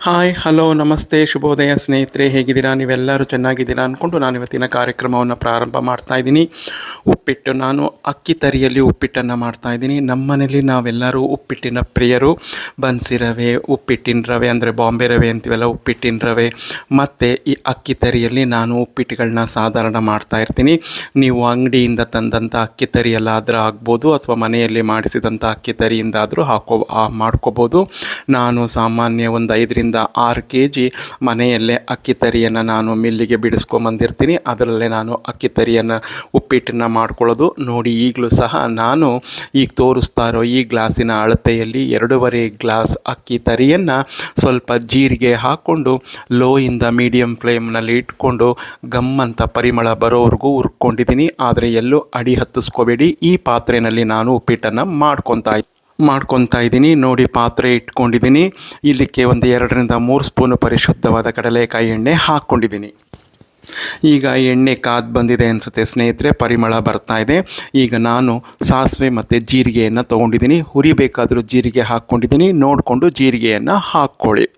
Hi hello ನಮಸ್ತೆ ಶುಭೋದಯ ಸ್ನೇಹಿತರೆ, ಹೇಗಿದ್ದೀರಾ? ನೀವೆಲ್ಲರೂ ಚೆನ್ನಾಗಿದ್ದೀರಾ ಅಂದ್ಕೊಂಡು ನಾನು ಇವತ್ತಿನ ಕಾರ್ಯಕ್ರಮವನ್ನು ಪ್ರಾರಂಭ ಮಾಡ್ತಾ ಇದ್ದೀನಿ. ಉಪ್ಪಿಟ್ಟು, ನಾನು ಅಕ್ಕಿ ತರಿಯಲ್ಲಿ ಉಪ್ಪಿಟ್ಟನ್ನು ಮಾಡ್ತಾಯಿದ್ದೀನಿ. ನಮ್ಮ ಮನೇಲಿ ನಾವೆಲ್ಲರೂ ಉಪ್ಪಿಟ್ಟಿನ ಪ್ರಿಯರು. ಬನ್ಸಿ ರವೆ, ಉಪ್ಪಿಟ್ಟಿನ ರವೆ ಅಂದರೆ ಬಾಂಬೆ ರವೆ ಅಂತೀವಲ್ಲ, ಉಪ್ಪಿಟ್ಟಿನ ರವೆ ಮತ್ತು ಈ ಅಕ್ಕಿ ತರಿಯಲ್ಲಿ ನಾನು ಉಪ್ಪಿಟ್ಟುಗಳನ್ನ ಸಾಧಾರಣ ಮಾಡ್ತಾಯಿರ್ತೀನಿ. ನೀವು ಅಂಗಡಿಯಿಂದ ತಂದಂಥ ಅಕ್ಕಿ ತರಿಯಲ್ಲಾದರೂ ಆಗ್ಬೋದು, ಅಥವಾ ಮನೆಯಲ್ಲಿ ಮಾಡಿಸಿದಂಥ ಅಕ್ಕಿ ತರಿಯಿಂದಾದರೂ ಮಾಡ್ಕೋಬೋದು. ನಾನು ಸಾಮಾನ್ಯ ಒಂದು 5-6 kg ಮನೆಯಲ್ಲೇ ಅಕ್ಕಿ ತರಿಯನ್ನು ನಾನು ಮಿಲ್ಲಿಗೆ ಬಿಡಿಸ್ಕೊಂಬಂದಿರ್ತೀನಿ. ಅದರಲ್ಲೇ ನಾನು ಅಕ್ಕಿ ತರಿಯನ್ನು ಉಪ್ಪಿಟ್ಟನ್ನು ಮಾಡ್ಕೊಳ್ಳೋದು. ನೋಡಿ, ಈಗಲೂ ಸಹ ನಾನು ಈಗ ತೋರಿಸ್ತಾ ಇರೋ ಈ ಗ್ಲಾಸಿನ ಅಳತೆಯಲ್ಲಿ 2.5 ಗ್ಲಾಸ್ ಅಕ್ಕಿ ತರಿಯನ್ನು ಸ್ವಲ್ಪ ಜೀರಿಗೆ ಹಾಕ್ಕೊಂಡು ಲೋಯಿಂದ ಮೀಡಿಯಮ್ ಫ್ಲೇಮ್ನಲ್ಲಿ ಇಟ್ಕೊಂಡು ಗಮ್ಮಂತ ಪರಿಮಳ ಬರೋವರೆಗೂ ಹುರ್ಕೊಂಡಿದ್ದೀನಿ. ಆದರೆ ಎಲ್ಲೂ ಅಡಿ ಹತ್ತಿಸ್ಕೋಬೇಡಿ. ಈ ಪಾತ್ರೆಯಲ್ಲಿ ನಾನು ಉಪ್ಪಿಟ್ಟನ್ನು ಮಾಡ್ಕೊತಾ ಇದ್ದೀನಿ. ನೋಡಿ, ಪಾತ್ರೆ ಇಟ್ಕೊಂಡಿದ್ದೀನಿ. ಇಲ್ಲಿಕ್ಕೆ ಒಂದು 2-3 ಸ್ಪೂನು ಪರಿಶುದ್ಧವಾದ ಕಡಲೆಕಾಯಿ ಎಣ್ಣೆ ಹಾಕ್ಕೊಂಡಿದ್ದೀನಿ. ಈಗ ಎಣ್ಣೆ ಕಾದು ಬಂದಿದೆ ಅನಿಸುತ್ತೆ ಸ್ನೇಹಿತರೆ, ಪರಿಮಳ ಬರ್ತಾ ಇದೆ. ಈಗ ನಾನು ಸಾಸಿವೆ ಮತ್ತು ಜೀರಿಗೆಯನ್ನು ತೊಗೊಂಡಿದ್ದೀನಿ. ಹುರಿಬೇಕಾದರೂ ಜೀರಿಗೆ ಹಾಕ್ಕೊಂಡಿದ್ದೀನಿ. ನೋಡಿಕೊಂಡು ಜೀರಿಗೆಯನ್ನು ಹಾಕ್ಕೊಳ್ಳಿ.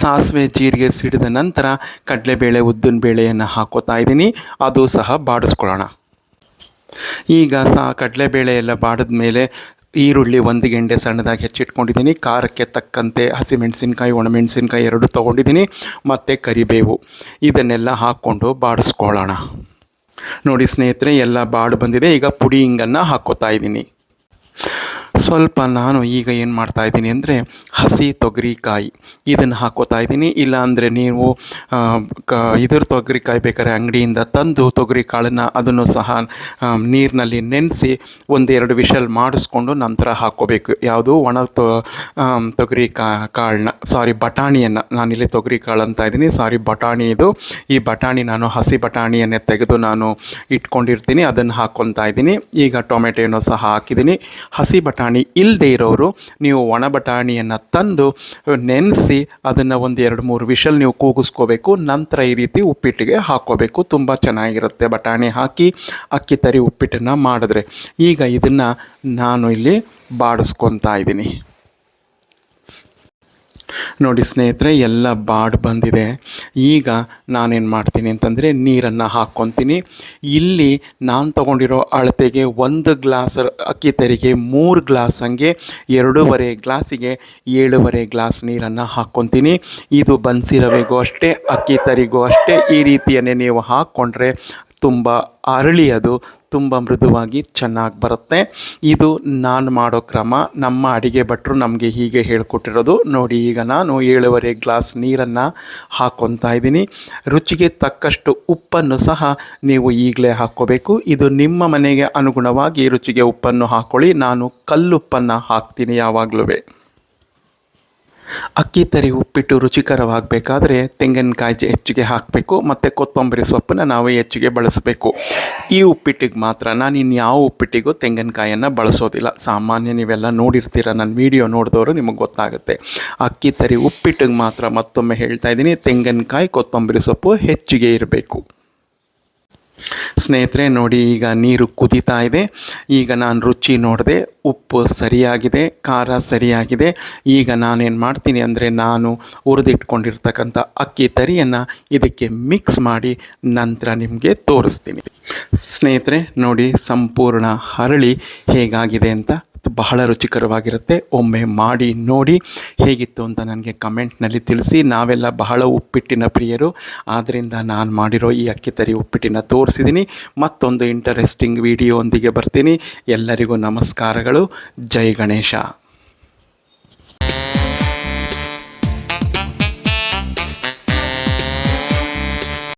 ಸಾಸಿವೆ ಜೀರಿಗೆ ಸಿಡಿದ ನಂತರ ಕಡಲೆಬೇಳೆ, ಉದ್ದಿನ ಬೇಳೆಯನ್ನು ಹಾಕೋತಾ ಇದ್ದೀನಿ. ಅದು ಸಹ ಬಾಡಿಸ್ಕೊಳ್ಳೋಣ. ಈಗ ಕಡಲೆಬೇಳೆ ಎಲ್ಲ ಬಾಡಿದ ಮೇಲೆ ಈರುಳ್ಳಿ 1 ಗೆಂಡೆ ಸಣ್ಣದಾಗಿ ಹೆಚ್ಚಿಟ್ಕೊಂಡಿದ್ದೀನಿ. ಖಾರಕ್ಕೆ ತಕ್ಕಂತೆ ಹಸಿಮೆಣಸಿನ್ಕಾಯಿ, ಒಣಮೆಣಸಿನ್ಕಾಯಿ 2 ತೊಗೊಂಡಿದ್ದೀನಿ, ಮತ್ತು ಕರಿಬೇವು. ಇದನ್ನೆಲ್ಲ ಹಾಕ್ಕೊಂಡು ಬಾಡಿಸ್ಕೊಳ್ಳೋಣ. ನೋಡಿ ಸ್ನೇಹಿತರೆ, ಎಲ್ಲ ಬಾಡಿ ಬಂದಿದೆ. ಈಗ ಪುಡಿ ಹಿಂಗನ್ನು ಹಾಕ್ಕೋತಾ ಇದ್ದೀನಿ. ಸ್ವಲ್ಪ ನಾನು ಈಗ ಏನು ಮಾಡ್ತಾಯಿದ್ದೀನಿ ಅಂದರೆ ಹಸಿ ತೊಗರಿಕಾಯಿ ಇದನ್ನು ಹಾಕ್ಕೋತಾ ಇದ್ದೀನಿ. ಇಲ್ಲಾಂದರೆ ನೀವು ಇದ್ರ ತೊಗರಿಕಾಯಿ ಬೇಕಾದ್ರೆ ಅಂಗಡಿಯಿಂದ ತಂದು ತೊಗರಿ ಕಾಳನ್ನು ಅದನ್ನು ಸಹ ನೀರಿನಲ್ಲಿ ನೆನೆಸಿ 1-2 ವಿಷಲ್ ಮಾಡಿಸ್ಕೊಂಡು ನಂತರ ಹಾಕ್ಕೋಬೇಕು. ಯಾವುದು ತೊಗರಿ ಬಟಾಣಿಯನ್ನು, ನಾನಿಲ್ಲಿ ತೊಗರಿ ಕಾಳು ಅಂತ ಇದ್ದೀನಿ, ಬಟಾಣಿ ಇದು. ಈ ಬಟಾಣಿ ನಾನು ಹಸಿ ಬಟಾಣಿಯನ್ನೇ ತೆಗೆದು ನಾನು ಇಟ್ಕೊಂಡಿರ್ತೀನಿ, ಅದನ್ನು ಹಾಕ್ಕೊತಾ ಇದ್ದೀನಿ. ಈಗ ಟೊಮೆಟೊನೂ ಸಹ ಹಾಕಿದ್ದೀನಿ. ಹಸಿ ಬಟಾಣಿ ಇಲ್ಲದೆ ಇರೋರು ನೀವು ಒಣ ಬಟಾಣಿಯನ್ನು ತಂದು ನೆನೆಸಿ ಅದನ್ನು 1-2-3 ವಿಷಲ್ ನೀವು ಕೂಗಿಸ್ಕೋಬೇಕು. ನಂತರ ಈ ರೀತಿ ಉಪ್ಪಿಟ್ಟಿಗೆ ಹಾಕ್ಕೋಬೇಕು. ತುಂಬ ಚೆನ್ನಾಗಿರುತ್ತೆ ಬಟಾಣಿ ಹಾಕಿ ಅಕ್ಕಿ ತರಿ ಉಪ್ಪಿಟ್ಟನ್ನು ಮಾಡಿದ್ರೆ. ಈಗ ಇದನ್ನು ನಾನು ಇಲ್ಲಿ ಬಾಡಿಸ್ಕೊತಾ ಇದ್ದೀನಿ. ನೋಡಿ ಸ್ನೇಹಿತರೆ, ಎಲ್ಲ ಬಾಡಿ ಬಂದಿದೆ. ಈಗ ನಾನೇನು ಮಾಡ್ತೀನಿ ಅಂತಂದರೆ ನೀರನ್ನು ಹಾಕ್ಕೊತೀನಿ. ಇಲ್ಲಿ ನಾನು ತೊಗೊಂಡಿರೋ ಅಳತೆಗೆ 1 ಗ್ಲಾಸ್ ಅಕ್ಕಿ ತರಿಗೆ 3 ಗ್ಲಾಸ್ ಹಂಗೆ 2.5 ಗ್ಲಾಸಿಗೆ 7.5 ಗ್ಲಾಸ್ ನೀರನ್ನು ಹಾಕ್ಕೊತೀನಿ. ಇದು ಬನ್ಸಿ ರವೆಗೂ ಅಷ್ಟೇ, ಅಕ್ಕಿ ತರಿಗೂ ಅಷ್ಟೇ. ಈ ರೀತಿಯನ್ನೇ ನೀವು ಹಾಕ್ಕೊಂಡ್ರೆ ತುಂಬ ಅರಳಿಯೋದು ತುಂಬ ಮೃದುವಾಗಿ ಚೆನ್ನಾಗಿ ಬರುತ್ತೆ. ಇದು ನಾನು ಮಾಡೋ ಕ್ರಮ. ನಮ್ಮ ಅಡಿಗೆ ಭಟ್ರು ನಮಗೆ ಹೀಗೆ ಹೇಳ್ಕೊಟ್ಟಿರೋದು. ನೋಡಿ, ಈಗ ನಾನು 7.5 ಗ್ಲಾಸ್ ನೀರನ್ನು ಹಾಕ್ಕೊತಾ ಇದ್ದೀನಿ. ರುಚಿಗೆ ತಕ್ಕಷ್ಟು ಉಪ್ಪನ್ನು ಸಹ ನೀವು ಈಗಲೇ ಹಾಕ್ಕೋಬೇಕು. ಇದು ನಿಮ್ಮ ಮನೆಗೆ ಅನುಗುಣವಾಗಿ ರುಚಿಗೆ ಉಪ್ಪನ್ನು ಹಾಕ್ಕೊಳ್ಳಿ. ನಾನು ಕಲ್ಲುಪ್ಪನ್ನು ಹಾಕ್ತೀನಿ ಯಾವಾಗಲೂ. ಅಕ್ಕಿ ತರಿ ಉಪ್ಪಿಟ್ಟು ರುಚಿಕರವಾಗಬೇಕಾದ್ರೆ ತೆಂಗಿನಕಾಯಿ ಹೆಚ್ಚಿಗೆ ಹಾಕಬೇಕು, ಮತ್ತು ಕೊತ್ತಂಬರಿ ಸೊಪ್ಪನ್ನು ನಾವು ಹೆಚ್ಚಿಗೆ ಬಳಸಬೇಕು. ಈ ಉಪ್ಪಿಟ್ಟಿಗೆ ಮಾತ್ರ, ನಾನು ಇನ್ಯಾವ ಉಪ್ಪಿಟ್ಟಿಗೂ ತೆಂಗಿನಕಾಯನ್ನು ಬಳಸೋದಿಲ್ಲ. ಸಾಮಾನ್ಯ ನೀವೆಲ್ಲ ನೋಡಿರ್ತೀರ, ನನ್ನ ವಿಡಿಯೋ ನೋಡಿದವರು ನಿಮಗೆ ಗೊತ್ತಾಗುತ್ತೆ. ಅಕ್ಕಿ ತರಿ ಉಪ್ಪಿಟ್ಟಿಗೆ ಮಾತ್ರ ಮತ್ತೊಮ್ಮೆ ಹೇಳ್ತಾ ಇದ್ದೀನಿ, ತೆಂಗಿನಕಾಯಿ, ಕೊತ್ತಂಬರಿ ಸೊಪ್ಪು ಹೆಚ್ಚಿಗೆ ಇರಬೇಕು. ಸ್ನೇಹಿತರೆ ನೋಡಿ, ಈಗ ನೀರು ಕುದೀತಾ ಇದೆ. ಈಗ ನಾನು ರುಚಿ ನೋಡಿದೆ, ಉಪ್ಪು ಸರಿಯಾಗಿದೆ, ಖಾರ ಸರಿಯಾಗಿದೆ. ಈಗ ನಾನೇನು ಮಾಡ್ತೀನಿ ಅಂದರೆ ನಾನು ಹುರಿದಿಟ್ಕೊಂಡಿರ್ತಕ್ಕಂಥ ಅಕ್ಕಿ ತರಿಯನ್ನು ಇದಕ್ಕೆ ಮಿಕ್ಸ್ ಮಾಡಿ ನಂತರ ನಿಮಗೆ ತೋರಿಸ್ತೀನಿ. ಸ್ನೇಹಿತರೆ ನೋಡಿ, ಸಂಪೂರ್ಣ ಹರಳಿ ಹೇಗಾಗಿದೆ ಅಂತ ಬಹಳ ರುಚಿಕರವಾಗಿರುತ್ತೆ. ಒಮ್ಮೆ ಮಾಡಿ ನೋಡಿ, ಹೇಗಿತ್ತು ಅಂತ ನನಗೆ ಕಮೆಂಟ್ನಲ್ಲಿ ತಿಳಿಸಿ. ನಾವೆಲ್ಲ ಬಹಳ ಉಪ್ಪಿಟ್ಟಿನ ಪ್ರಿಯರು, ಆದ್ದರಿಂದ ನಾನು ಮಾಡಿರೋ ಈ ಅಕ್ಕಿ ತರಿ ಉಪ್ಪಿಟ್ಟಿನ ತೋರಿಸಿದ್ದೀನಿ. ಮತ್ತೊಂದು ಇಂಟರೆಸ್ಟಿಂಗ್ ವಿಡಿಯೋ ಒಂದಿಗೆ ಬರ್ತೀನಿ. ಎಲ್ಲರಿಗೂ ನಮಸ್ಕಾರಗಳು. ಜೈ ಗಣೇಶ.